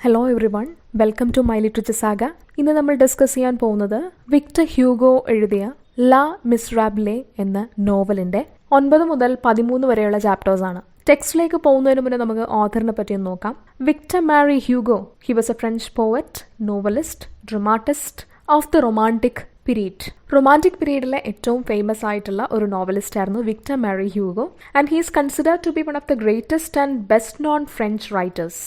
Hello everyone, welcome to my literature saga. ഇന്ന് നമ്മൾ discuss ചെയ്യാൻ പോകുന്നത് വിക്ടർ ഹ്യൂഗോ എഴുതിയ ലാ മിസറാബിലെ എന്ന നോവലിന്റെ 9 മുതൽ 13 വരെയുള്ള ചാപ്റ്റേഴ്സ് ആണ്. ടെക്സ്റ്റിലേക്ക് പോകുന്നതിന് മുന്നേ നമുക്ക് ഓഥറിനെ പറ്റി ഒന്ന് നോക്കാം. Victor Marie Hugo, he was a French poet, novelist, dramatist of the romantic period. Romantic പീരീഡിലെ ഏറ്റവും ഫേമസ് ആയിട്ടുള്ള ഒരു നോവലിസ്റ്റ് ആയിരുന്നു Victor Marie Hugo, and he is considered to be one of the greatest and best non French writers.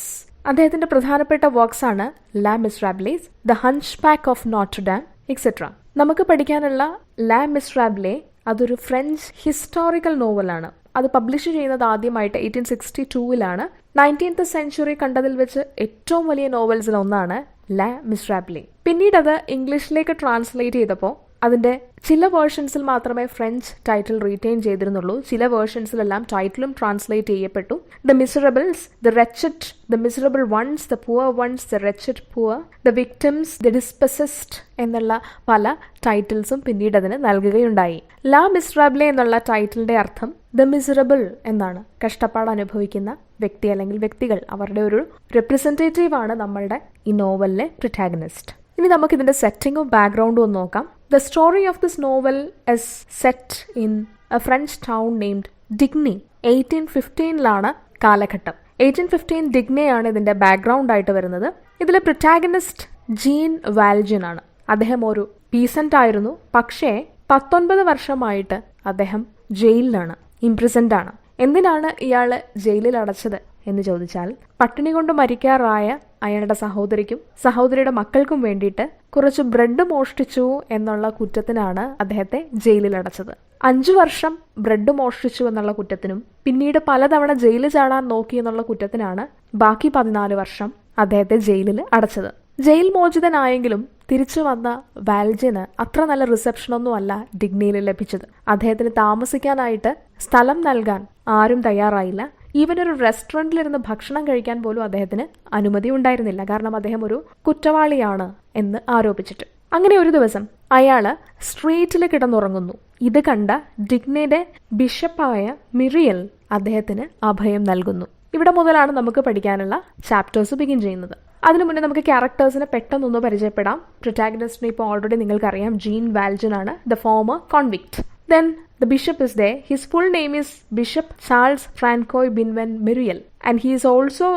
അദ്ദേഹത്തിന്റെ പ്രധാനപ്പെട്ട works ആണ് La Miserables, the Hunchback of Notre Dame et cetera. നമുക്ക് പഠിക്കാനുള്ള ലാ മിസറാബിലെ അതൊരു ഫ്രഞ്ച് ഹിസ്റ്റോറിക്കൽ നോവലാണ്. അത് പബ്ലിഷ് ചെയ്യുന്നത് ആദ്യമായിട്ട് 1862 19th സെഞ്ച്വറി കണ്ടതിൽ വെച്ച് ഏറ്റവും വലിയ നോവൽസിൽ ഒന്നാണ് ലാ മിസറാബിലെ. പിന്നീട് അത് ഇംഗ്ലീഷിലേക്ക് ട്രാൻസ്ലേറ്റ് ചെയ്തപ്പോൾ അതിന്റെ ചില വേർഷൻസിൽ മാത്രമേ ഫ്രഞ്ച് ടൈറ്റിൽ റീറ്റെയിൻ ചെയ്തിരുന്നുള്ളൂ. ചില വേർഷൻസിലെല്ലാം ടൈറ്റിലും ട്രാൻസ്ലേറ്റ് ചെയ്യപ്പെട്ടു. The miserables, the wretched, the miserable ones, the poor ones, the wretched poor, the victims, the dispossessed എന്നുള്ള പല ടൈറ്റിൽസും പിന്നീട് അതിന് നൽകുകയുണ്ടായി. ലാ മിസറാബിലെ എന്നുള്ള ടൈറ്റിലിന്റെ അർത്ഥം ദ മിസറബിൾ എന്നാണ്. കഷ്ടപ്പാട് അനുഭവിക്കുന്ന വ്യക്തി അല്ലെങ്കിൽ വ്യക്തികൾ, അവരുടെ ഒരു റെപ്രസെന്റേറ്റീവ് ആണ് നമ്മളുടെ ഈ നോവലിലെ പ്രൊട്ടാഗണിസ്റ്റ്. ഇനി നമുക്ക് ഇതിന്റെ സെറ്റിംഗും ബാക്ക്ഗ്രൗണ്ടും ഒന്ന് നോക്കാം. The story of this novel is set in a French town named Digne. 1815 കാലഘട്ടം. 1815 ഡിഗ്നെയാണ് ഇതിന്റെ ബാക്ക്ഗ്രൗണ്ട് ആയിട്ട് വരുന്നത്. ഇതിലെ പ്രൊട്ടാഗണിസ്റ്റ് ജീൻ വാൽജൻ ആണ്. അദ്ദേഹം ഒരു പീസന്റ് ആയിരുന്നു. പക്ഷേ 19 വർഷമായിട്ട് അദ്ദേഹം ജയിലിലാണ്, ഇംപ്രിസൻഡ് ആണ്. എന്തിനാണ് ഇയാള് ജയിലിൽ അടച്ചത് എന്ന് ചോദിച്ചാൽ, പട്ടിണി കൊണ്ട് മരിക്കാറായ അയാളുടെ സഹോദരിക്കും സഹോദരിയുടെ മക്കൾക്കും വേണ്ടിയിട്ട് കുറച്ച് ബ്രെഡ് മോഷ്ടിച്ചു എന്നുള്ള കുറ്റത്തിനാണ് അദ്ദേഹത്തെ ജയിലിൽ അടച്ചത്. 5 വർഷം ബ്രെഡ് മോഷ്ടിച്ചു എന്നുള്ള കുറ്റത്തിനും പിന്നീട് പലതവണ ജയിലിൽ ചാടാൻ നോക്കി എന്നുള്ള കുറ്റത്തിനാണ് ബാക്കി 14 വർഷം അദ്ദേഹത്തെ ജയിലിൽ അടച്ചത്. ജയിൽ മോചിതനായെങ്കിലും തിരിച്ചു വന്ന വാൽജന് അത്ര നല്ല റിസപ്ഷനൊന്നും അല്ല ഡിഗ്നിയിൽ ലഭിച്ചത്. അദ്ദേഹത്തിന് താമസിക്കാനായിട്ട് സ്ഥലം നൽകാൻ ആരും തയ്യാറായില്ല. ഈവൻ ഒരു റെസ്റ്റോറൻറ്റിലിരുന്ന് ഭക്ഷണം കഴിക്കാൻ പോലും അദ്ദേഹത്തിന് അനുമതി ഉണ്ടായിരുന്നില്ല. കാരണം അദ്ദേഹം ഒരു കുറ്റവാളിയാണ് എന്ന് ആരോപിച്ചിട്ട്. അങ്ങനെ ഒരു ദിവസം അയാള് സ്ട്രീറ്റിൽ കിടന്നുറങ്ങുന്നു. ഇത് കണ്ട ഡിഗ്നയുടെ ബിഷപ്പായ മിറിയൽ അദ്ദേഹത്തിന് അഭയം നൽകുന്നു. ഇവിടെ മുതലാണ് നമുക്ക് പഠിക്കാനുള്ള ചാപ്റ്റേഴ്സ് ബിഗിൻ ചെയ്യുന്നത്. അതിനു മുന്നേ നമുക്ക് ക്യാരക്ടേഴ്സിനെ പെട്ടെന്നൊന്ന് പരിചയപ്പെടാം. പ്രൊട്ടാഗണിസ്റ്റിനെ ഇപ്പോൾ ഓൾറെഡി നിങ്ങൾക്കറിയാം, ജീൻ വാൽജൻ ആണ്, the former convict. Then the bishop is there. His full name is Bishop Charles Francois Binwen Myriel, and he is also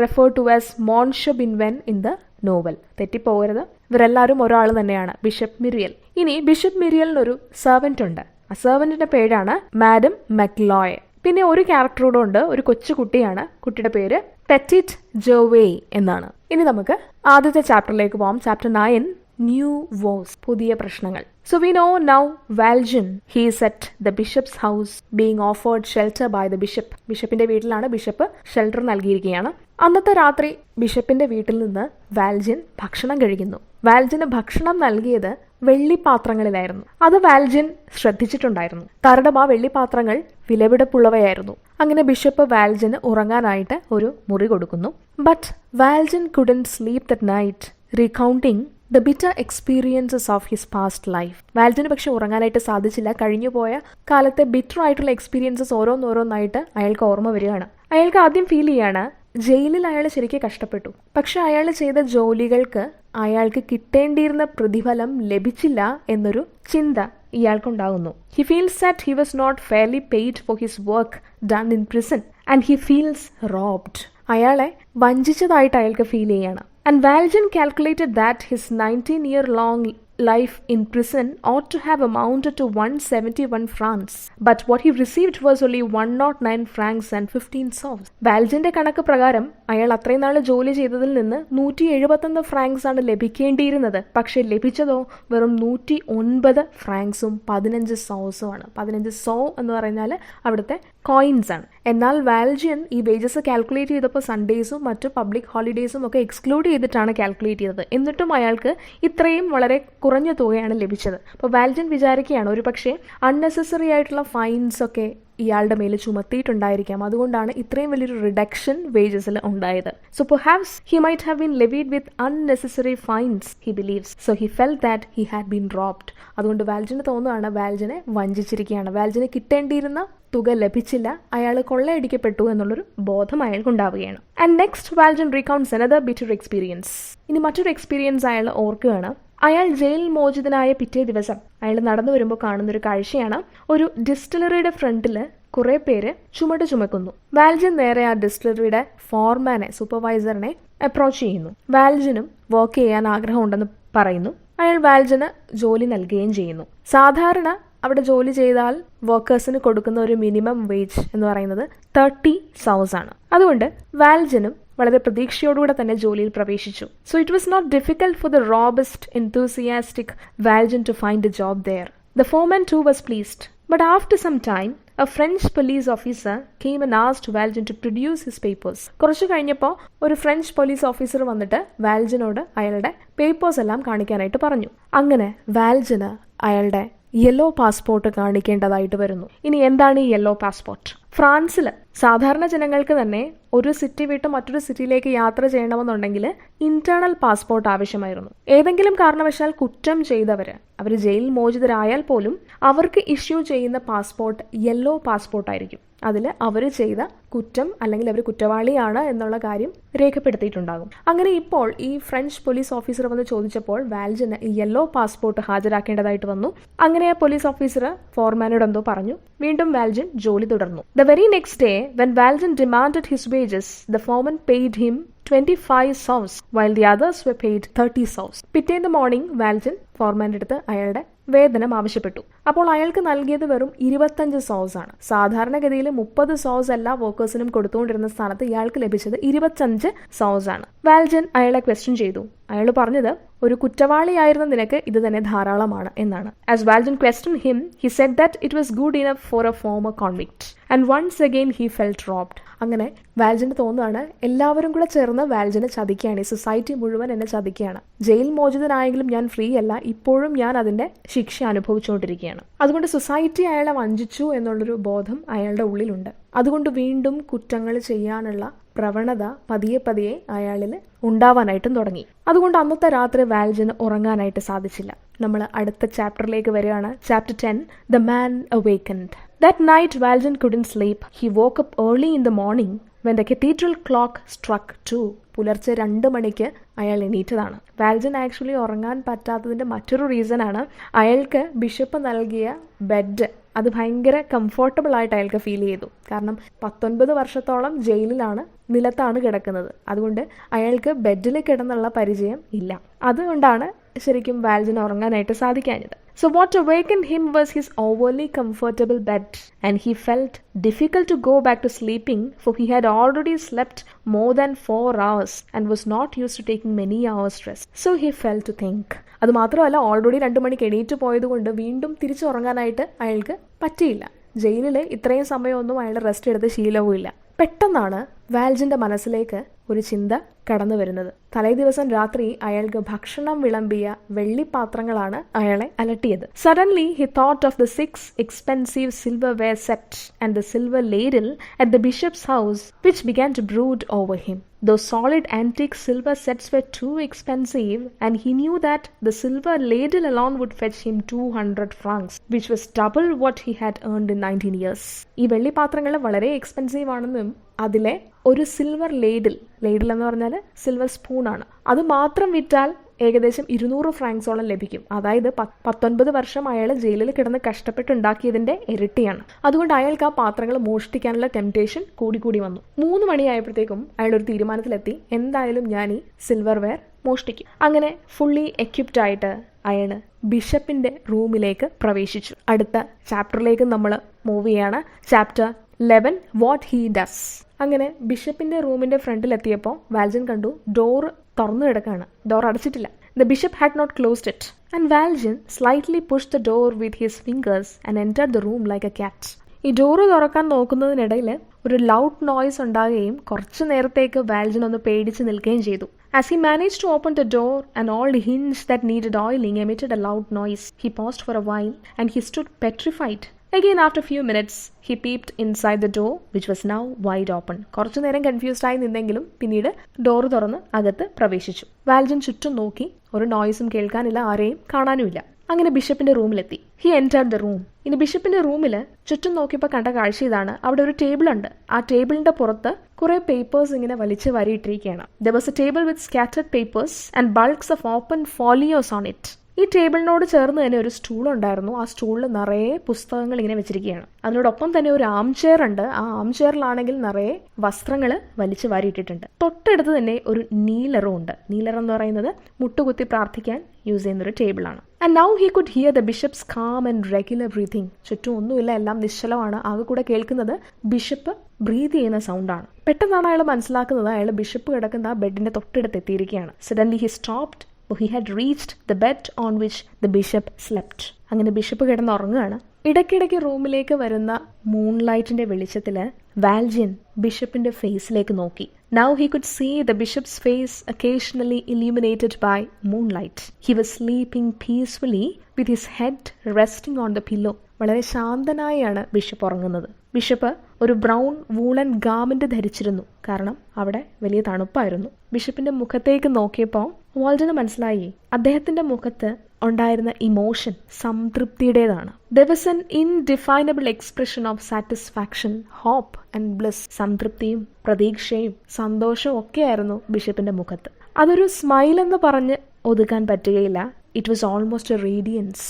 referred to as Monsieur Binwen in the novel. തെറ്റിപ്പോകരുത്, ഇവരെല്ലാവരും ഒരാൾ തന്നെയാണ്, bishop മിറിയൽ. ഇനി bishop മിറിയലിനൊരു servant ഉണ്ട്. ആ സെർവന്റിന്റെ പേരാണ് madam മക്ലോയ്. പിന്നെ ഒരു character കൂടെ ഉണ്ട്, ഒരു കൊച്ചു കുട്ടിയാണ്. കുട്ടിയുടെ പേര് പെറ്റിറ്റ് ജോവേ എന്നാണ്. ഇനി നമുക്ക് ആദ്യത്തെ ചാപ്റ്ററിലേക്ക് പോകാം. ചാപ്റ്റർ 9, ന്യൂ വോസ്, പുതിയ പ്രശ്നങ്ങൾ. So we know now Valjean, he is at the bishop's house being offered shelter by the bishop. ബിഷപ്പിന്റെ വീട്ടിലാണ് ബിഷപ്പ് ഷെൽട്ടർ നൽകിയിരിക്കുകയാണ്. അന്നത്തെ രാത്രി ബിഷപ്പിന്റെ വീട്ടിൽ നിന്ന് വാൽജൻ ഭക്ഷണം കഴിക്കുന്നു. വാൽജന് ഭക്ഷണം നൽകിയത് വെള്ളിപ്പാത്രങ്ങളിലായിരുന്നു. അത് വാൽജൻ ശ്രദ്ധിച്ചിട്ടുണ്ടായിരുന്നു. കാരണം ആ വെള്ളിപ്പാത്രങ്ങൾ വിലപിടിപ്പുള്ളവയായിരുന്നു. അങ്ങനെ ബിഷപ്പ് വാൽജന് ഉറങ്ങാനായിട്ട് ഒരു മുറി കൊടുക്കുന്നു. But Valjean couldn't sleep that night, recounting the bitter experiences of his past life. വാൽജന് പക്ഷെ ഉറങ്ങാനായിട്ട് സാധിച്ചില്ല. കഴിഞ്ഞുപോയ കാലത്തെ ബിറ്റർ ആയിട്ടുള്ള എക്സ്പീരിയൻസസ് ഓരോന്നോരോന്നായിട്ട് അയാൾക്ക് ഓർമ്മ വരികയാണ്. അയാൾക്ക് ആദ്യം ഫീൽ ചെയ്യാണ്, ജയിലിൽ അയാൾ ശരിക്കും കഷ്ടപ്പെട്ടു, പക്ഷെ അയാൾ ചെയ്ത ജോലികൾക്ക് അയാൾക്ക് കിട്ടേണ്ടിയിരുന്ന പ്രതിഫലം ലഭിച്ചില്ല എന്നൊരു ചിന്ത ഇയാൾക്കുണ്ടാകുന്നു. He feels that he was not fairly paid for his work done in prison and he feels robbed. അയാളെ വഞ്ചിച്ചതായിട്ട് അയാൾക്ക് ഫീൽ ചെയ്യാണ്. And Valjean calculated that his 19-year-long life in prison ought to have amounted to 171 francs. But what he received was only 109 francs and 15 sous. വാൽജന്റെ കണക്ക് പ്രകാരം അയാൾ അത്രയും നാൾ ജോലി ചെയ്തതിൽ നിന്ന് 171 ഫ്രാങ്ക്സ് ആണ് ലഭിക്കേണ്ടിയിരുന്നത്. പക്ഷെ ലഭിച്ചതോ വെറും 109 ഫ്രാങ്ക്സും 15 സോസും ആണ്. 15 സോ എന്ന് പറഞ്ഞാൽ അവിടുത്തെ കോയിൻസ് ആണ്. എന്നാൽ വാൽജിയൻ ഈ വേജസ് കാൽക്കുലേറ്റ് ചെയ്തപ്പോൾ സൺഡേസും മറ്റു പബ്ലിക് ഹോളിഡേയ്സും ഒക്കെ എക്സ്ക്ലൂഡ് ചെയ്തിട്ടാണ് കാൽക്കുലേറ്റ് ചെയ്തത്. എന്നിട്ടും അയാൾക്ക് ഇത്രയും വളരെ കുറഞ്ഞ തുകയാണ് ലഭിച്ചത്. അപ്പോൾ വാൽജൻ വിചാരിക്കുകയാണ്, ഒരു പക്ഷേ അൺനെസസറി ആയിട്ടുള്ള ഫൈൻസ് ഒക്കെ ഇയാളുടെ മേൽ ചുമത്തിയിട്ടുണ്ടായിരിക്കാം. അതുകൊണ്ടാണ് ഇത്രയും വലിയൊരു റിഡക്ഷൻ വേജസിൽ ഉണ്ടായത്. So perhaps he might have been levied with unnecessary fines, he believes. So he felt that he had been robbed. അതുകൊണ്ട് വാൽജന് തോന്നുകയാണ് വാൽജനെ വഞ്ചിച്ചിരിക്കുകയാണ്. വാൽജന് കിട്ടേണ്ടിയിരുന്ന തുക ലഭിച്ചില്ല, അയാൾ കൊള്ളയടിക്കപ്പെട്ടു എന്നുള്ളൊരു ബോധം അയാൾക്കുണ്ടാവുകയാണ്. And next Valjean recounts another bitter experience. ഇനി മറ്റൊരു എക്സ്പീരിയൻസ് അയാൾ ഓർക്കുകയാണ്. അയാൾ ജയിൽ മോചിതനായ പിറ്റേ ദിവസം അയാൾ നടന്നു വരുമ്പോൾ കാണുന്നൊരു കാഴ്ചയാണ്, ഒരു ഡിസ്റ്റിലറിയുടെ ഫ്രണ്ടില് കുറെ പേര് ചുമട് ചുമക്കുന്നു. വാൽജൻ നേരെ ആ ഡിസ്റ്റിലറിയുടെ ഫോർമാനെ, സൂപ്പർവൈസറിനെ അപ്രോച്ച് ചെയ്യുന്നു. വാൽജനും വർക്ക് ചെയ്യാൻ ആഗ്രഹമുണ്ടെന്ന് പറയുന്നു. അയാൾ വാൽജന് ജോലി നൽകുകയും ചെയ്യുന്നു. സാധാരണ അവിടെ ജോലി ചെയ്താൽ വർക്കേഴ്സിന് കൊടുക്കുന്ന ഒരു മിനിമം വേജ് എന്ന് പറയുന്നത് 30 സൗസ് ആണ്. അതുകൊണ്ട് വാൽജനും വളരെ പ്രതീക്ഷയോടുകൂടെ തന്നെ ജോലിയിൽ പ്രവേശിച്ചു. So it was not difficult for the robust enthusiastic Valjean to find a job there. The foreman too was pleased. But after some time, a French police officer came and asked Valjean to produce his papers. കുറച്ചു കഴിഞ്ഞപ്പോൾ ഒരു French police officer വന്നിട്ട് വാൽജനോട് അയാളുടെ papers എല്ലാം കാണിക്കാനായിട്ട് പറഞ്ഞു. അങ്ങനെ വാൽജന് അയാളുടെ യെല്ലോ പാസ്പോർട്ട് കാണിക്കേണ്ടതായിട്ട് വരുന്നു. ഇനി എന്താണ് ഈ യെല്ലോ പാസ്പോർട്ട്? ഫ്രാൻസിൽ സാധാരണ ജനങ്ങൾക്ക് തന്നെ ഒരു സിറ്റി വിട്ട് മറ്റൊരു സിറ്റിയിലേക്ക് യാത്ര ചെയ്യണമെന്നുണ്ടെങ്കിൽ ഇന്റേണൽ പാസ്പോർട്ട് ആവശ്യമായിരുന്നു. ഏതെങ്കിലും കാരണവശാൽ കുറ്റം ചെയ്തവർ ജയിൽ മോചിതരായാൽ പോലും അവർക്ക് ഇഷ്യൂ ചെയ്യുന്ന പാസ്പോർട്ട് യെല്ലോ പാസ്പോർട്ടായിരിക്കും. അതിൽ അവർ ചെയ്ത കുറ്റം അല്ലെങ്കിൽ അവർ കുറ്റവാളിയാണ് എന്നുള്ള കാര്യം രേഖപ്പെടുത്തിയിട്ടുണ്ടാകും. അങ്ങനെ ഇപ്പോൾ ഈ ഫ്രഞ്ച് പോലീസ് ഓഫീസർ വന്ന് ചോദിച്ചപ്പോൾ വാൽജന് ഈ യെല്ലോ പാസ്പോർട്ട് ഹാജരാക്കേണ്ടതായിട്ട് വന്നു. അങ്ങനെ ആ പോലീസ് ഓഫീസർ ഫോർമാനോട് എന്തോ പറഞ്ഞു. വീണ്ടും വാൽജൻ ജോലി തുടർന്നു. The very next day, when Valjean demanded his wages, the foreman paid him 25 സൗസ് while the others were paid 30 സൗസ്. പിറ്റേന്ന് മോർണിംഗ് വാൽജൻ ഫോർമാൻ്റെ അടുത്ത് അയാളുടെ വേതനം ആവശ്യപ്പെട്ടു. അപ്പോൾ അയാൾക്ക് നൽകിയത് വെറും 25 സൗസ് ആണ്. സാധാരണഗതിയിൽ 30 സൗസ് എല്ലാ വർക്കേഴ്സിനും കൊടുത്തുകൊണ്ടിരുന്ന സ്ഥാനത്ത് ഇയാൾക്ക് ലഭിച്ചത് 25 സൗസ് ആണ്. വാൽജൻ അയാളെ ക്വസ്റ്റ്യൻ ചെയ്തു. അയാൾ പറഞ്ഞത് ഒരു കുറ്റവാളിയായിരുന്ന നിനക്ക് ഇത് തന്നെ ധാരാളമാണ് എന്നാണ്. As Valjean questioned him, he said that it was good enough for a former convict. And once again he felt robbed. അങ്ങനെ വാൽജന് തോന്നുകയാണ് എല്ലാവരും കൂടെ ചേർന്ന് വാൽജനെ ചതിക്കുകയാണ്, ഈ സൊസൈറ്റി മുഴുവൻ എന്നെ ചതിക്കുകയാണ്. ജയിൽ മോചിതനായെങ്കിലും ഞാൻ ഫ്രീ അല്ല, ഇപ്പോഴും ഞാൻ അതിന്റെ ശിക്ഷ അനുഭവിച്ചുകൊണ്ടിരിക്കുകയാണ്. അതുകൊണ്ട് സൊസൈറ്റി അയാളെ വഞ്ചിച്ചു എന്നുള്ളൊരു ബോധം അയാളുടെ ഉള്ളിലുണ്ട്. അതുകൊണ്ട് വീണ്ടും കുറ്റങ്ങൾ ചെയ്യാനുള്ള പ്രവണത പതിയെ പതിയെ അയാളിൽ ഉണ്ടാവാനായിട്ടും തുടങ്ങി. അതുകൊണ്ട് അന്നത്തെ രാത്രി വാൽജന് ഉറങ്ങാനായിട്ട് സാധിച്ചില്ല. നമ്മൾ അടുത്ത ചാപ്റ്ററിലേക്ക് വരികയാണ്. Chapter 10, The Man Awakened. That night Valjean couldn't sleep. He woke up early in the morning when the cathedral clock struck 2. പുലർച്ചെ 2 മണിക്ക് അയാൾ എണീറ്റതാണ്. വാൽജൻ ആക്ച്വലി ഉറങ്ങാൻ പറ്റാത്തതിന്റെ മറ്റൊരു റീസൺ ആണ് അയാൾക്ക് ബിഷപ്പ് നൽകിയ ബെഡ് അത് ഭയങ്കര കംഫർട്ടബിൾ ആയിട്ട് അയാൾക്ക് ഫീൽ ചെയ്തു. കാരണം 19 വർഷത്തോളം ജയിലിലാണ്, നിലത്താണ് കിടക്കുന്നത്. അതുകൊണ്ട് അയാൾക്ക് ബെഡിൽ കിടന്നുള്ള പരിചയം ഇല്ല. അതുകൊണ്ടാണ് ശരിക്കും വാൽജന് ഉറങ്ങാനായിട്ട് സാധിക്കാഞ്ഞത്. So what awakened him was his overly comfortable bed, and he felt difficult to go back to sleeping, for he had already slept more than 4 hours and was not used to taking many hours rest. So he fell to think. അത് മാത്രമല്ല, already 2 മണിക്ക് എണീറ്റ് പോയതുകൊണ്ട് വീണ്ടും തിരിച്ചുറങ്ങാനായിട്ട് അയാൾക്ക് പറ്റിയില്ല. ജയിലിൽ ഇത്രയും സമയമൊന്നും അയാൾ റെസ്റ്റ് എടുത്ത് ശീലവും ഇല്ല. പെട്ടെന്നാണ് വാൽജന്റെ മനസ്സിലേക്ക് ഒരു ചിന്ത കടന്നു വരുന്നത്. തലേ ദിവസം രാത്രി അയാൾക്ക് ഭക്ഷണം വിളമ്പിയ വെള്ളിപ്പാത്രങ്ങളാണ് അയാളെ അലട്ടിയത്. Suddenly he thought of the 6 expensive silverware set and the silver ladle at the bishop's house, which began to brood over him. Those solid antique silver sets were too expensive, and he knew that the silver ladle alone would fetch him 200 francs, which was double what he had earned in 19 years. ഈ വെള്ളിപ്പാത്രങ്ങൾ വളരെ expensive ആണെന്നും അതിലെ ഒരു silver ലേഡിൽ എന്ന് പറഞ്ഞാൽ silver spoon ആണ്, അത് മാത്രം വിറ്റാൽ ഏകദേശം 200 ഫ്രാങ്ക്സോളം ലഭിക്കും. അതായത് 19 വർഷം അയാൾ ജയിലിൽ കിടന്ന് കഷ്ടപ്പെട്ടുണ്ടാക്കിയതിന്റെ ഇരട്ടിയാണ്. അതുകൊണ്ട് അയാൾക്ക് ആ പാത്രങ്ങൾ മോഷ്ടിക്കാനുള്ള ടെംപ്റ്റേഷൻ കൂടി വന്നു. 3 മണിയായപ്പോഴത്തേക്കും അയാൾ ഒരു തീരുമാനത്തിലെത്തി, എന്തായാലും ഞാൻ ഈ സിൽവർ വെയർ മോഷ്ടിക്കും. അങ്ങനെ ഫുള്ളി എക്യുപ്ഡ് ആയിട്ട് അയാൾ ബിഷപ്പിന്റെ റൂമിലേക്ക് പ്രവേശിച്ചു. അടുത്ത ചാപ്റ്ററിലേക്ക് നമ്മൾ മൂവ് ചെയ്യാണ്. Chapter 11, What he does. അങ്ങനെ ബിഷപ്പിന്റെ റൂമിന്റെ ഫ്രണ്ടിലെത്തിയപ്പോൾ വാൽജൻ കണ്ടു ഡോർ തുറന്നു കിടക്കാണ്. Door അടച്ചിട്ടില്ല. The bishop had not closed it, and Valjean slightly pushed the door with his fingers and entered the room like a cat. ഈ ഡോറ് തുറക്കാൻ നോക്കുന്നതിനിടയിൽ ഒരു ലൗഡ് നോയ്സ് ഉണ്ടാകുകയും കുറച്ചു നേരത്തേക്ക് വാൽജൻ ഒന്ന് പേടിച്ച് നിൽക്കുകയും ചെയ്തു. As he managed to open the door, an old hinge that needed oiling emitted a loud noise. He paused for a while, and he stood petrified. Again, after a few minutes, he peeped inside the door, which was now wide open. കുറച്ചു നേരം confused ആയി നിന്നെങ്കിലും പിന്നീട് door തുറന്ന് അകത്ത് പ്രവേശിച്ചു. വാൽജൻ ചുറ്റും നോക്കി. ഒരു നോയ്സും കേൾക്കാനില്ല, ആരെയും കാണാനുമില്ല. അങ്ങനെ ബിഷപ്പിന്റെ റൂമിലെത്തി. He entered the room. ഇനി ബിഷപ്പിന്റെ റൂമിൽ ചുറ്റും നോക്കിയപ്പോൾ കണ്ട കാഴ്ച ഇതാണ്. അവിടെ ഒരു ടേബിൾ ഉണ്ട്. ആ ടേബിളിന്റെ പുറത്ത് കുറെ പേപ്പേഴ്സ് ഇങ്ങനെ വലിച്ചു വാരിയിട്ടിരിക്കുകയാണ്. There was a table with scattered papers and bulks of open folios on it. ഈ ടേബിളിനോട് ചേർന്ന് തന്നെ ഒരു സ്റ്റൂൾ ഉണ്ടായിരുന്നു. ആ സ്റ്റൂളിൽ നിറയെ പുസ്തകങ്ങൾ ഇങ്ങനെ വെച്ചിരിക്കുകയാണ്. അതിനോടൊപ്പം തന്നെ ഒരു ആം ചെയർ ഉണ്ട്. ആ ആം ചെയറിലാണെങ്കിൽ നിറയെ വസ്ത്രങ്ങൾ വലിച്ചു വാരിയിട്ടിട്ടുണ്ട്. തൊട്ടടുത്ത് തന്നെ ഒരു നീലറും ഉണ്ട്. നീലർ എന്ന് പറയുന്നത് മുട്ടുകുത്തി പ്രാർത്ഥിക്കാൻ യൂസ് ചെയ്യുന്ന ഒരു ടേബിളാണ്. And now he could hear the bishop's calm and regular breathing. ചുറ്റും ഒന്നുമില്ല, എല്ലാം നിശ്ചലമാണ്. ആകെ കൂടെ കേൾക്കുന്നത് ബിഷപ്പ് ബ്രീത്ത് ചെയ്യുന്ന സൗണ്ടാണ്. പെട്ടെന്നാണ് അയാൾ മനസ്സിലാക്കുന്നത് അയാൾ ബിഷപ്പ് കിടക്കുന്ന ആ ബെഡിന്റെ തൊട്ടടുത്ത് എത്തിയിരിക്കുകയാണ്. Suddenly he stopped. He had reached the bed on which the bishop slept. അങ്ങനെ ബിഷപ്പ് കിടന്നുറങ്ങുകയാണ്. ഇടയ്ക്കിടയ്ക്ക് റൂമിലേക്ക് വരുന്ന മൂൺലൈറ്റിന്റെ വെളിച്ചത്തിൽ വാൽജിൻ ബിഷപ്പിന്റെ ഫേസിലേക്ക് നോക്കി. Now he could see the bishop's face occasionally illuminated by moonlight. He was sleeping peacefully with his head resting on the pillow. വളരെ ശാന്തനായാണ് bishop ഉറങ്ങുന്നത്. Bishop ഒരു ബ്രൗൺ വൂളൻ ഗാർമെന്റ് ധരിച്ചിരുന്നു. കാരണം അവിടെ വലിയ തണുപ്പായിരുന്നു. ബിഷപ്പിന്റെ മുഖത്തേക്ക് നോക്കിയപ്പോൾ വാൾട്ടന് മനസ്സിലായി അദ്ദേഹത്തിന്റെ മുഖത്ത് ഉണ്ടായിരുന്ന emotion സംതൃപ്തിയുടേതാണ്. There was an indefinable expression of satisfaction, hope and bliss. സംതൃപ്തിയും പ്രതീക്ഷയും സന്തോഷവും ഒക്കെയായിരുന്നു ബിഷപ്പിന്റെ മുഖത്ത്. അതൊരു സ്മൈൽ എന്ന് പറഞ്ഞ് ഒതുക്കാൻ പറ്റുകയില്ല. It was almost a radiance.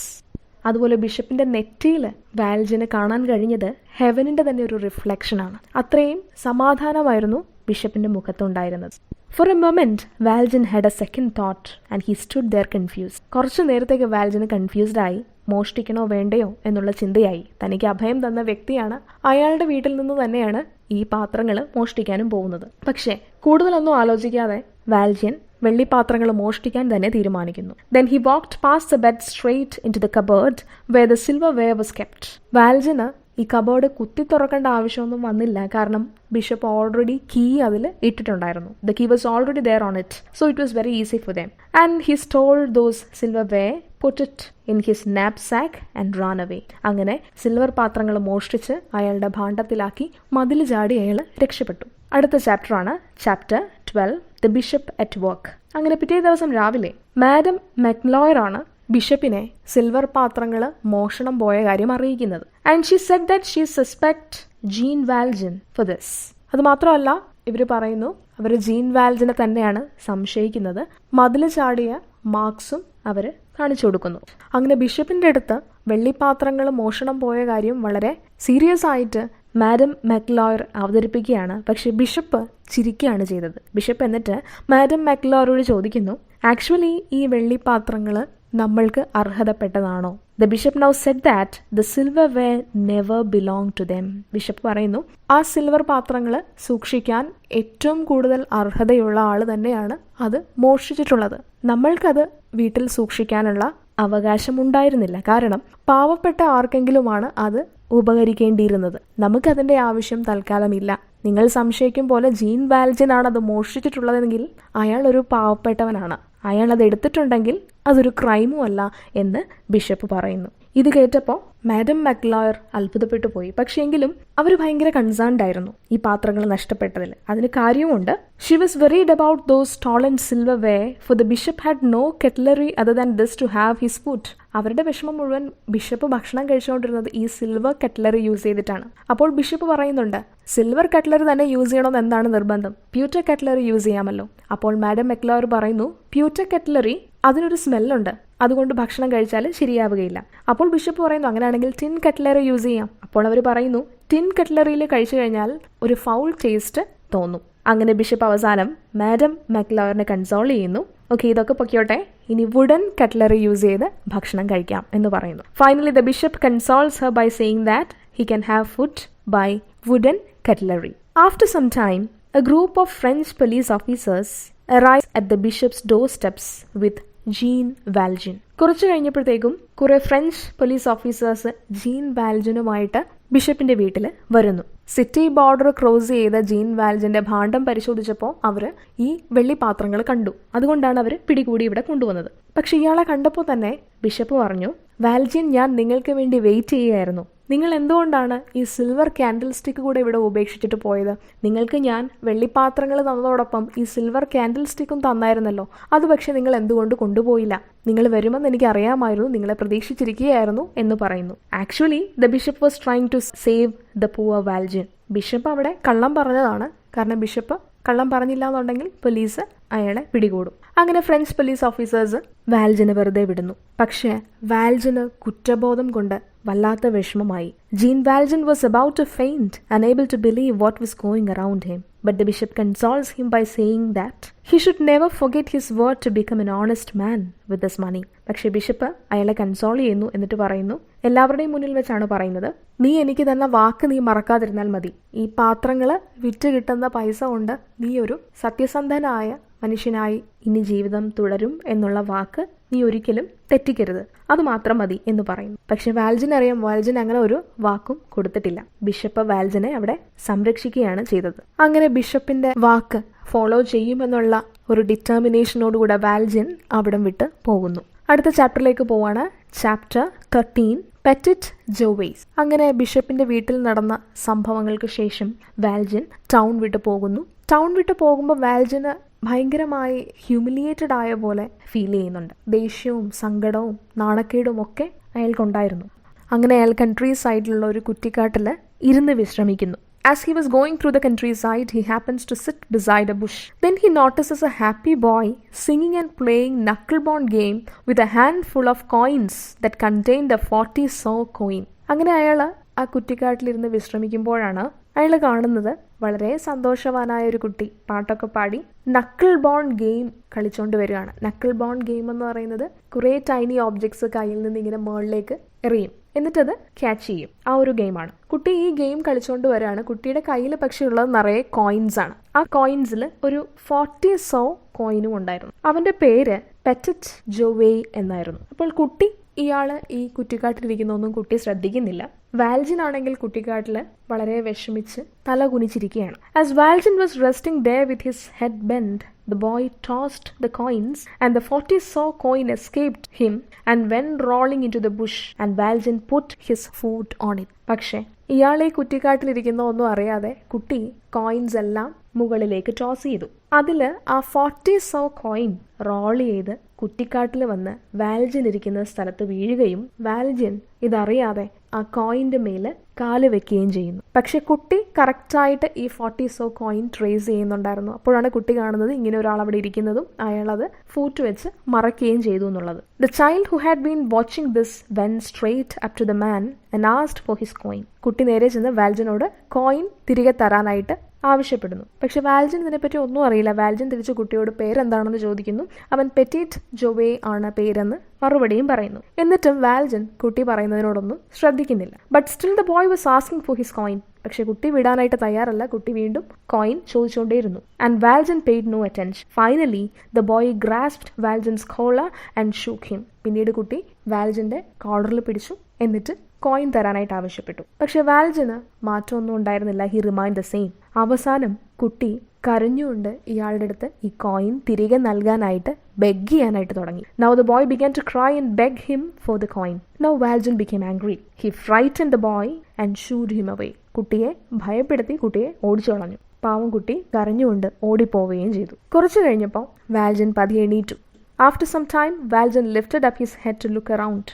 അതുപോലെ ബിഷപ്പിന്റെ നെറ്റിയിൽ വാൽജിന് കാണാൻ കഴിഞ്ഞത് ഹെവനിന്റെ തന്നെ ഒരു റിഫ്ലക്ഷനാണ്. അത്രയും സമാധാനമായിരുന്നു ബിഷപ്പിന്റെ മുഖത്തുണ്ടായിരുന്നത്. For a moment Valjean had a second thought and he stood there confused. കുറച്ചു നേരത്തേക്ക് വാൽജിന് കൺഫ്യൂസ്ഡ് ആയി. മോഷ്ടിക്കണോ വേണ്ടയോ എന്നുള്ള ചിന്തയായി. തനിക്ക് അഭയം തന്ന വ്യക്തിയാണ്, അയാളുടെ വീട്ടിൽ നിന്ന് തന്നെയാണ് ഈ പാത്രങ്ങൾ മോഷ്ടിക്കാനും പോകുന്നത്. പക്ഷേ കൂടുതലൊന്നും ആലോചിക്കാതെ വാൽജിൻ വെള്ളിപ്പാത്രങ്ങൾ മോഷ്ടിക്കാൻ തന്നെ തീരുമാനിക്കുന്നു. Then he walked past the bed straight into the cupboard where the silverware was kept. വാൽജിന് ഈ കബോർഡ് കുത്തി തുറക്കേണ്ട ആവശ്യമൊന്നും വന്നില്ല. കാരണം ബിഷപ്പ് ഓൾറെഡി കീ അതിൽ ഇട്ടിട്ടുണ്ടായിരുന്നു. The key was already there on it, so it was very easy for them. And he stole those silverware, put it in his knapsack and ran away. അങ്ങനെ silver പാത്രങ്ങൾ മോഷ്ടിച്ച് അയാളുടെ ഭാണ്ഡത്തിലാക്കി മതിൽ ചാടി അയാൾ രക്ഷപ്പെട്ടു. അടുത്ത ചാപ്റ്ററാണ് chapter 12, the bishop at work. അങ്ങനെ പിറ്റേ ദിവസം രാവിലെ മാഡം മെക്ലോയർ ആണ് ബിഷപ്പിനെ സിൽവർ പാത്രങ്ങൾ മോഷണം പോയ കാര്യം അറിയിക്കുന്നത്. And she said that she suspect Jean Valjean for this. അത് മാത്രമല്ല, ഇവർ പറയുന്നു അവർ ജീൻ വാൽജിനെ തന്നെയാണ് സംശയിക്കുന്നത്. മതിൽ ചാടിയ മാർക്സും അവർ കാണിച്ചു കൊടുക്കുന്നു. അങ്ങനെ ബിഷപ്പിന്റെ അടുത്ത് വെള്ളിപ്പാത്രങ്ങൾ മോഷണം പോയ കാര്യം വളരെ സീരിയസ് ആയിട്ട് മാഡം മെക്ലോയർ അവതരിപ്പിക്കുകയാണ്. പക്ഷെ ബിഷപ്പ് ചിരിക്കുകയാണ് ചെയ്തത്. ബിഷപ്പ് എന്നിട്ട് മാഡം മെക്ലോയറോട് ചോദിക്കുന്നു, ആക്ച്വലി ഈ വെള്ളിപ്പാത്രങ്ങൾ നമ്മൾക്ക് അർഹതപ്പെട്ടതാണോ? The bishop now said that the silverware never belong to them. Bishop പറയുന്നു, ആ സിൽവർ പാത്രങ്ങൾ സൂക്ഷിക്കാൻ ഏറ്റവും കൂടുതൽ അർഹതയുള്ള ആൾ തന്നെയാണ് അത് മോഷ്ടിച്ചിട്ടുള്ളത്. നമ്മൾക്കത് വീട്ടിൽ സൂക്ഷിക്കാനുള്ള അവകാശമുണ്ടായിരുന്നില്ല. കാരണം പാവപ്പെട്ട ആർക്കെങ്കിലുമാണ് അത് ഉപകരിക്കേണ്ടിയിരുന്നത്. നമുക്കതിൻ്റെ ആവശ്യം തൽക്കാലമില്ല. നിങ്ങൾ സംശയിക്കും പോലെ ജീൻ വാൽജിൻ ആണ് അത് മോഷ്ടിച്ചിട്ടുള്ളതെങ്കിൽ അയാൾ ഒരു പാവപ്പെട്ടവനാണ്. അയാൾ അത് എടുത്തിട്ടുണ്ടെങ്കിൽ അതൊരു ക്രൈമും അല്ല എന്ന് ബിഷപ്പ് പറയുന്നു. ഇത് കേട്ടപ്പോൾ മാഡം മെക്ലോയർ അത്ഭുതപ്പെട്ടു പോയി. പക്ഷേങ്കിലും അവർ ഭയങ്കര കൺസേൺഡ് ആയിരുന്നു ഈ പാത്രങ്ങൾ നഷ്ടപ്പെട്ടതിൽ. അതിന് കാര്യമുണ്ട്. She was worried about those stolen silverware for the bishop had no cutlery other than this to have his food. അവരുടെ വിഷമം മുഴുവൻ ബിഷപ്പ് ഭക്ഷണം കഴിച്ചുകൊണ്ടിരുന്നത് ഈ സിൽവർ കട്ട്ലറി യൂസ് ചെയ്തിട്ടാണ്. അപ്പോൾ ബിഷപ്പ് പറയുന്നുണ്ട്, സിൽവർ കട്ട്ലറി തന്നെ യൂസ് ചെയ്യണമെന്ന് എന്താണ് നിർബന്ധം? പ്യൂട്ടർ കട്ട്ലറി യൂസ് ചെയ്യാമല്ലോ. അപ്പോൾ മാഡം മെക്ലോയർ പറയുന്നു, പ്യൂട്ടർ കട്ട്ലറി അതിനൊരു സ്മെല്ലുണ്ട്, അതുകൊണ്ട് ഭക്ഷണം കഴിച്ചാൽ ശരിയാവുകയില്ല. അപ്പോൾ ബിഷപ്പ് പറയുന്നു, അങ്ങനെയാണെങ്കിൽ ടിൻ കട്ട്ലറി യൂസ് ചെയ്യാം. അപ്പോൾ അവർ പറയുന്നു, ടിൻ കട്ട്ലറിയിൽ കഴിച്ചു കഴിഞ്ഞാൽ ഒരു ഫൗൾ ടേസ്റ്റ് തോന്നും. അങ്ങനെ ബിഷപ്പ് അവസാനം മാഡം മെക്ലോയറിനെ കൺസോൾ ചെയ്യുന്നു. ഓക്കെ, ഇതൊക്കെ പൊക്കിയോട്ടെ, ഇനി വുഡൻ കട്ട്ലറി യൂസ് ചെയ്ത് ഭക്ഷണം കഴിക്കാം എന്ന് പറയുന്നു. Finally the bishop consoles her by saying that he can have food by wooden cutlery. After some time a group of French police officers arrived at the bishop's doorsteps with Jean Valjean. കുറച്ചു കഴിഞ്ഞപ്പോഴത്തേക്കും കുറെ French police officers Jean വാൽജിനുമായിട്ട് ബിഷപ്പിന്റെ വീട്ടിൽ വരുന്നു. City border cross ചെയ്ത Jean വാൽജിന്റെ ഭാണ്ഡം പരിശോധിച്ചപ്പോൾ അവർ ഈ വെള്ളിപ്പാത്രങ്ങൾ കണ്ടു. അതുകൊണ്ടാണ് അവർ പിടികൂടി ഇവിടെ കൊണ്ടുവന്നത്. പക്ഷെ ഇയാളെ കണ്ടപ്പോൾ തന്നെ ബിഷപ്പ് പറഞ്ഞു, വാൽജിൻ, ഞാൻ നിങ്ങൾക്ക് വേണ്ടി വെയിറ്റ് ചെയ്യുകയായിരുന്നു. നിങ്ങൾ എന്തുകൊണ്ടാണ് ഈ സിൽവർ ക്യാൻഡിൽ സ്റ്റിക്ക് കൂടെ ഇവിടെ ഉപേക്ഷിച്ചിട്ട് പോയത്? നിങ്ങൾക്ക് ഞാൻ വെള്ളിപ്പാത്രങ്ങൾ തന്നതോടൊപ്പം ഈ സിൽവർ ക്യാൻഡിൽ സ്റ്റിക്കും തന്നായിരുന്നല്ലോ. അത് പക്ഷെ നിങ്ങൾ എന്തുകൊണ്ട് കൊണ്ടുപോയില്ല? നിങ്ങൾ വരുമെന്ന് എനിക്ക് അറിയാമായിരുന്നു, നിങ്ങളെ പ്രതീക്ഷിച്ചിരിക്കുകയായിരുന്നു എന്ന് പറയുന്നു. Actually the bishop was trying to save the poor Valjean. Bishop അവിടെ കള്ളം പറഞ്ഞതാണ്. കാരണം ബിഷപ്പ് കള്ളം പറഞ്ഞില്ല എന്നുണ്ടെങ്കിൽ പോലീസ് അയാളെ പിടികൂടും. അങ്ങനെ ഫ്രഞ്ച് പോലീസ് ഓഫീസേഴ്സ് വാൽജിനെ വെറുതെ വിടുന്നു. പക്ഷേ വാൽജിന് കുറ്റബോധം കൊണ്ട് വല്ലാത്ത വിഷമമായി. Jean Valjean was about to faint, unable to believe what was going around him. But the bishop consoles him by saying that he should never forget his word to become an honest man with this money. പക്ഷേ bishop അയാളെ console ചെയ്യുന്നു. എന്നിട്ട് പറയുന്നു, എല്ലാവരുടെയും മുന്നിൽ വെച്ചാണ് പറയുന്നത്, നീ എനിക്ക് തന്ന വാക്ക് നീ മറക്കാതിരുന്നാൽ മതി. ഈ പാത്രങ്ങൾ വിറ്റ് കിട്ടുന്ന പൈസ കൊണ്ട് നീ ഒരു സത്യസന്ധനായ മനുഷ്യനായി ഇനി ജീവിതം തുടരും എന്നുള്ള വാക്ക് നീ ഒരിക്കലും തെറ്റിക്കരുത്, അത് മാത്രം മതി എന്ന് പറയുന്നു. പക്ഷെ വാൽജിൻ അറിയാം, വാൽജിൻ അങ്ങനെ ഒരു വാക്കും കൊടുത്തിട്ടില്ല. ബിഷപ്പ് വാൽജിനെ അവിടെ സംരക്ഷിക്കുകയാണ് ചെയ്തത്. അങ്ങനെ ബിഷപ്പിന്റെ വാക്ക് ഫോളോ ചെയ്യുമെന്നുള്ള ഒരു ഡിറ്റർമിനേഷനോടുകൂടെ വാൽജിൻ അവിടം വിട്ട് പോകുന്നു. അടുത്ത ചാപ്റ്ററിലേക്ക് പോവാണ്. ചാപ്റ്റർ 13, പെറ്റിറ്റ് ജോവേസ്. അങ്ങനെ ബിഷപ്പിന്റെ വീട്ടിൽ നടന്ന സംഭവങ്ങൾക്ക് ശേഷം വാൽജിൻ ടൗൺ വിട്ട് പോകുന്നു. ടൗൺ വിട്ട് പോകുമ്പോൾ വാൽജിന് ഭയങ്കരമായി ഹ്യൂമിലിയേറ്റഡ് ആയ പോലെ ഫീൽ ചെയ്യുന്നുണ്ട്. ദേഷ്യവും സങ്കടവും നാണക്കേടും ഒക്കെ അയാൾക്കുണ്ടായിരുന്നു. അങ്ങനെ അയാൾ കൺട്രി സൈഡിലുള്ള ഒരു കുറ്റിക്കാട്ടിൽ ഇരുന്ന് വിശ്രമിക്കുന്നു. As he was going through the countryside, he happens to sit beside a bush. Then he notices a happy boy singing and playing knucklebone game with a handful of coins that contained a 40 sou coin. അങ്ങനെ അയാൾ ആ കുറ്റിക്കാട്ടിലിരുന്ന് വിശ്രമിക്കുമ്പോഴാണ് അയാൾ കാണുന്നത് വളരെ സന്തോഷവാനായ ഒരു കുട്ടി പാട്ടൊക്കെ പാടി നക്കിൾ ബോൺ ഗെയിം കളിച്ചുകൊണ്ട് വരികയാണ്. നക്കിൾ ബോൺ ഗെയിം എന്ന് പറയുന്നത് കുറേ ടൈനി ഓബ്ജക്ട്സ് കയ്യിൽ നിന്ന് ഇങ്ങനെ മുകളിലേക്ക് എറിയും, എന്നിട്ടത് ക്യാച്ച് ചെയ്യും. ആ ഒരു ഗെയിമാണ്. കുട്ടി ഈ ഗെയിം കളിച്ചുകൊണ്ട് വരികയാണ്. കുട്ടിയുടെ കയ്യിൽ പക്ഷേ ഉള്ളത് നിറയെ കോയിൻസ് ആണ്. ആ കോയിൻസിൽ ഒരു 40 സോ കോയിനും ഉണ്ടായിരുന്നു. അവന്റെ പേര് പെറ്റിറ്റ് ജോവേ എന്നായിരുന്നു. അപ്പോൾ കുട്ടി ഇയാള് ഈ കുറ്റിക്കാട്ടിലിരിക്കുന്നൊന്നും കുട്ടി ശ്രദ്ധിക്കുന്നില്ല. വാൽജിൻ ആണെങ്കിൽ കുറ്റിക്കാട്ടില് വളരെ വിഷമിച്ച് തല കുനിച്ചിരിക്കുകയാണ്. As Valjean was resting there with his head bent, the boy tossed the coins and the 40 sou coin escaped him and went rolling into the bush and Valjean put his foot on it. പക്ഷേ ഇയാളെ കുറ്റിക്കാട്ടിലിരിക്കുന്ന ഒന്നും അറിയാതെ കുട്ടി coins എല്ലാം മുകളിലേക്ക് toss ചെയ്തു. അതിൽ ആ 40 സോ കോയിൻ റോൾ ചെയ്ത് കുറ്റിക്കാട്ടിൽ വന്ന് വാൽജിൻ ഇരിക്കുന്ന സ്ഥലത്ത് വീഴുകയും വാൽജിൻ ഇതറിയാതെ ആ കോയിന്റെ മേല് കാല് വെക്കുകയും ചെയ്യുന്നു. പക്ഷെ കുട്ടി കറക്റ്റായിട്ട് ഈ 40 സോ കോയിൻ ട്രേസ് ചെയ്യുന്നുണ്ടായിരുന്നു. അപ്പോഴാണ് കുട്ടി കാണുന്നത് ഇങ്ങനെ ഒരാൾ അവിടെ ഇരിക്കുന്നതും അയാളത് ഫൂട്ട് വെച്ച് മറക്കുകയും ചെയ്തു എന്നുള്ളത്. The child who had been watching this went straight up to the man and asked for his coin. കുട്ടി നേരെ ചെന്ന് വാൽജിനോട് കോയിൻ തിരികെ തരാനായിട്ട് ആവശ്യപ്പെടുന്നു. പക്ഷെ വാൽജിൻ ഇതിനെപ്പറ്റി ഒന്നും അറിയില്ല. വാൽജിൻ തിരിച്ച് കുട്ടിയോട് പേരെന്താണെന്ന് ചോദിക്കുന്നു. അവൻ പെറ്റിറ്റ് ജോവേ ആണ് പേരെന്ന് മറുപടിയും പറയുന്നു. എന്നിട്ടും വാൽജിൻ കുട്ടി പറയുന്നതിനോടൊന്നും ശ്രദ്ധിക്കുന്നില്ല. But still the boy was asking for his coin. പക്ഷെ കുട്ടി വിടാനായിട്ട് തയ്യാറല്ല. കുട്ടി വീണ്ടും കോയിൻ ചോദിച്ചുകൊണ്ടേയിരുന്നു. And Valjean paid no attention. Finally the boy grasped Valjean's collar and shook him. പിന്നീട് കുട്ടി വാൽജിന്റെ കോളറിൽ പിടിച്ചു, എന്നിട്ട് കോയിൻ തരാനായിട്ട് ആവശ്യപ്പെട്ടു. പക്ഷെ വാൽജിന് മാറ്റമൊന്നും ഉണ്ടായിരുന്നില്ല. He remind the same. അവസാനം കുട്ടി കരഞ്ഞുകൊണ്ട് ഇയാളുടെ അടുത്ത് ഈ കോയിൻ തിരികെ നൽകാനായിട്ട് ബെഗ് ചെയ്യാനായിട്ട് തുടങ്ങി. Now the boy began to cry and beg him for the coin. Now Valjean became angry. He frightened the boy and shooed him away. കുട്ടിയെ ഭയപ്പെടുത്തി കുട്ടിയെ ഓടിച്ചു കളഞ്ഞു. പാവം കുട്ടി കരഞ്ഞുകൊണ്ട് ഓടിപ്പോവുകയും ചെയ്തു. കുറച്ചു കഴിഞ്ഞപ്പോൾ വാൽജിൻ പതിയെ എണീറ്റു. After some time, Valjean lifted up his head to look around.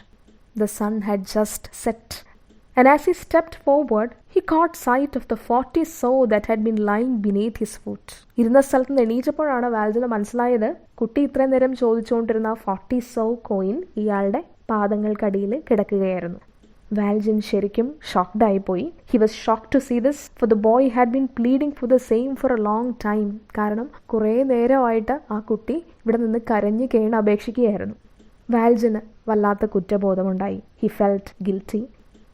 The sun had just set, and as he stepped forward, he caught sight of the 40 sou that had been lying beneath his foot. ഇരുന്ന സ്ഥലത്ത് നിന്ന് എണീറ്റപ്പോഴാണ് വാൽജിന് മനസ്സിലായത് കുട്ടി ഇത്രയും നേരം ചോദിച്ചുകൊണ്ടിരുന്ന 40 so coin ഇയാളുടെ പാദങ്ങൾക്കടിയിൽ കിടക്കുകയായിരുന്നു. വാൽജിൻ ശരിക്കും ഷോക്ക്ഡ് ആയിപ്പോയി. He was shocked to see this, for the boy had been pleading for the same for a long time. കാരണം കുറേ നേരമായിട്ട് ആ കുട്ടി ഇവിടെ നിന്ന് കരഞ്ഞ് കേണ് അപേക്ഷിക്കുകയായിരുന്നു. വാൽജിന് വല്ലാത്ത കുറ്റബോധമുണ്ടായി. He felt guilty.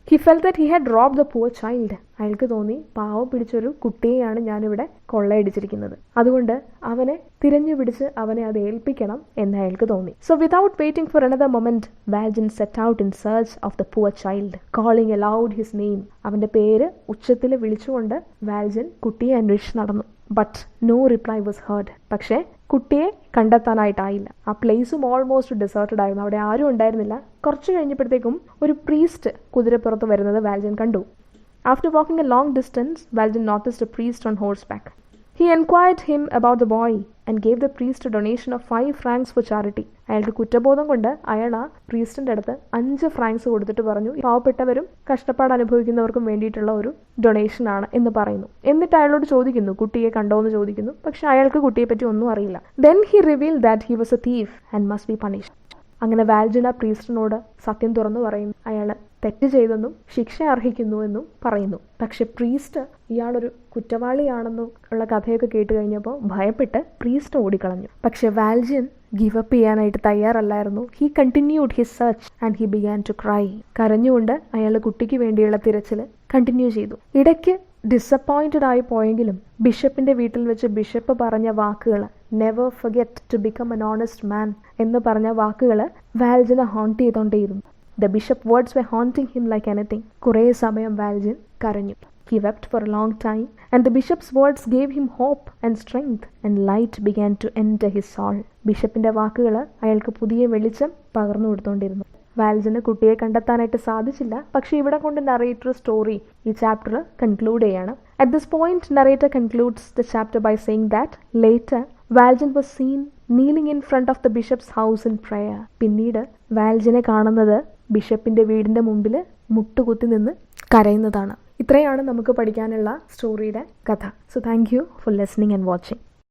He felt that he had robbed the poor child. അയാൾക്ക് തോന്നി പാവം പിടിച്ചൊരു കുട്ടിയെയാണ് ഞാനിവിടെ കൊള്ളയടിച്ചിരിക്കുന്നത്, അതുകൊണ്ട് അവനെ തിരഞ്ഞു പിടിച്ച് അവനെ അത് ഏൽപ്പിക്കണം എന്ന് അയാൾക്ക് തോന്നി. So without waiting for another moment Valjean set out in search of the poor child, calling aloud his name. അവന്റെ പേര് ഉച്ചത്തിൽ വിളിച്ചുകൊണ്ട് വാൽജിൻ കുട്ടിയെ അന്വേഷിച്ച് നടന്നു. But no reply was heard. പക്ഷേ കുട്ടിയെ കണ്ടെത്താനായിട്ടായില്ല. ആ പ്ലേസും ഓൾമോസ്റ്റ് ഡിസേർട്ടഡ് ആയിരുന്നു. അവിടെ ആരും ഉണ്ടായിരുന്നില്ല. കുറച്ച് കഴിഞ്ഞപ്പോഴത്തേക്കും ഒരു പ്രീസ്റ്റ് കുതിരപ്പുറത്ത് വരുന്നത് വാൽജൻ കണ്ടു. After walking a long distance, Valjean noticed a priest on horseback. He enquired him about the boy and gave the priest a donation of 5 francs for charity. അയാൾക്ക് കുറ്റബോധം കൊണ്ട് അയാൾ ആ പ്രീസ്റ്റിന്റെ അടുത്ത് 5 ഫ്രാങ്ക്സ് കൊടുത്തിട്ട് പറഞ്ഞു, പാവപ്പെട്ടവരും കഷ്ടപ്പാട് അനുഭവിക്കുന്നവർക്കും വേണ്ടിയിട്ടുള്ള ഒരു ഡൊണേഷൻ ആണ് എന്ന് പറയുന്നു. എന്നിട്ട് അയാളോട് ചോദിക്കുന്നു, കുട്ടിയെ കണ്ടോ എന്ന് ചോദിക്കുന്നു. പക്ഷെ അയാൾക്ക് കുട്ടിയെ പറ്റി ഒന്നും അറിയില്ല. Then he revealed that he was a thief and must be punished. അങ്ങനെ വാൽജൻ ആ പ്രീസ്റ്റിനോട് സത്യം തുറന്നു പറയുന്നു. അയാൾ തെറ്റ് ചെയ്തെന്നും ശിക്ഷ അർഹിക്കുന്നുവെന്നും പറയുന്നു. പക്ഷെ പ്രീസ്റ്റ് ഇയാളൊരു കുറ്റവാളിയാണെന്നും ഉള്ള കഥയൊക്കെ കേട്ട് കഴിഞ്ഞപ്പോൾ ഭയപ്പെട്ട് പ്രീസ്റ്റ് ഓടിക്കളഞ്ഞു. പക്ഷെ വാൽജൻ ഗിവ് അപ്പ് ചെയ്യാനായിട്ട് തയ്യാറല്ലായിരുന്നു. He continued his search and he began to cry. കരഞ്ഞുകൊണ്ട് അയാൾ കുട്ടിക്ക് വേണ്ടിയുള്ള തിരച്ചിൽ കണ്ടിന്യൂ ചെയ്തു. ഇടയ്ക്ക് ഡിസപ്പോയിന്റഡ് ആയി പോയെങ്കിലും ബിഷപ്പിന്റെ വീട്ടിൽ വെച്ച് ബിഷപ്പ് പറഞ്ഞ വാക്കുകൾ, never forget to become an honest man എന്ന് പറഞ്ഞ വാക്കുകൾ വാൽജനെ ഹോണ്ട് ചെയ്തോണ്ടേയിരുന്നു. The bishop's words were haunting him like anything. കുറേ സമയം വാൽജൻ കരഞ്ഞു. He wept for a long time, and the bishop's words gave him hope and strength, and light began to enter his soul. ബിഷപ്പിന്റെ വാക്കുകൾ അയാൾക്ക് പുതിയ വെളിച്ചം പകർന്നു കൊടുത്തുകൊണ്ടിരുന്നു. വാൽജന് കുട്ടിയെ കണ്ടെത്താനായിട്ട് സാധിച്ചില്ല. പക്ഷേ ഇവിടെ കൊണ്ട് നറേറ്റർ സ്റ്റോറി ഈ ചാപ്റ്റർ കൺക്ലൂഡ് ചെയ്യാണ്. At this point, narrator concludes the chapter by saying that later Valjean was seen kneeling in front of the bishop's house in prayer. പിന്നീട് വാൽജനെ കാണുന്നത് ബിഷപ്പിന്റെ വീടിന്റെ മുമ്പിൽ മുട്ടുകുത്തി നിന്ന് കരയുന്നതാണ്. ഇത്രയാണ് നമുക്ക് പഠിക്കാനുള്ള സ്റ്റോറിയുടെ കഥ. So thank you for listening and watching.